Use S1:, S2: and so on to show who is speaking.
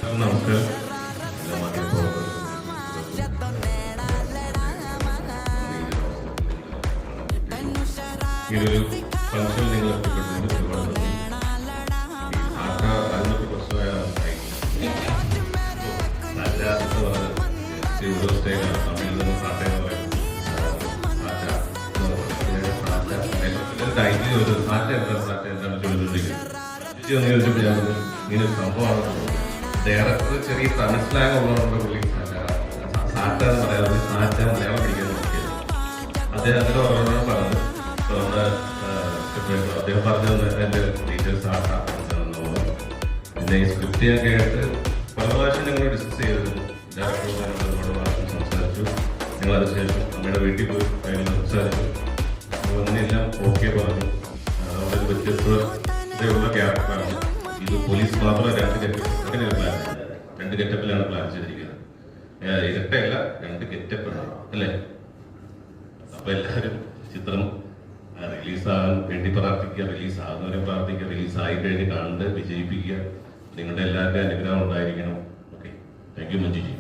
S1: നമസ്കാരം. ഇങ്ങനൊരു ഫംഗ്ഷൻ നിങ്ങൾ എത്തിപ്പെട്ടതിന് ഒരുപാട് നന്ദി. അതിനൊക്കെ പ്രശ്നമായ തമിഴിൽ നിന്ന് സാറ്റ എന്ന് പറയും. ഡൈറ്റിൽ ഒരു സാറ്റ എന്താണ് ചോദിച്ചുകൊണ്ടിരിക്കുന്നത്. ചോദിച്ചപ്പോൾ ഞാൻ ഇങ്ങനെ സംഭവമാണ്. ഡയറക്ടർ ചെറിയ തമിഴ് സ്ലാങ് ഉള്ളതുകൊണ്ട് പുള്ളി സാറ്റ എന്ന് പറയാതെ സാറ്റ മലയാളം പഠിക്കാൻ നോക്കിയത്. അദ്ദേഹത്തിൻ്റെ ഓരോന്നും പറഞ്ഞത് അദ്ദേഹം പറഞ്ഞത് എൻ്റെ ഡീറ്റെയിൽസ് ആട്ടാണെന്ന്. പിന്നെ ഈ സ്ക്രിപ്റ്റ് ഞാൻ കേട്ട് പല പ്രാവശ്യം ഞങ്ങൾ ഡിസ്കസ് ചെയ്തിരുന്നു. ഡയറക്ടറോട് ഒരുപാട് പ്രാവശ്യം സംസാരിച്ചു. ഞങ്ങൾ അതിനുശേഷം അമ്മയുടെ വീട്ടിൽ പോയി അതിന് സംസാരിച്ചു. ഒന്നെല്ലാം ഓക്കെ പറഞ്ഞു. അവിടെ ഒരു വ്യത്യസ്തതയുള്ള ക്യാരക്ടറാണ്. ഇത് പോലീസ് മാത്രം രണ്ട് ഗെറ്റപ്പിലാണ് പ്ലാൻ ചെയ്തിരിക്കുന്നത്. ഇരട്ടയല്ല, 2 ഗെറ്റപ്പാണ് അല്ലേ? അപ്പൊ എല്ലാവരും ചിത്രം റിലീസാകാൻ വേണ്ടി പ്രാർത്ഥിക്കുക, റിലീസാകുന്നവരെ പ്രാർത്ഥിക്കുക, റിലീസായി കഴിഞ്ഞ് കണ്ട് വിജയിപ്പിക്കുക. നിങ്ങളുടെ എല്ലാവരുടെയും അനുഗ്രഹം ഉണ്ടായിരിക്കണം. Okay, thank you Manjuji.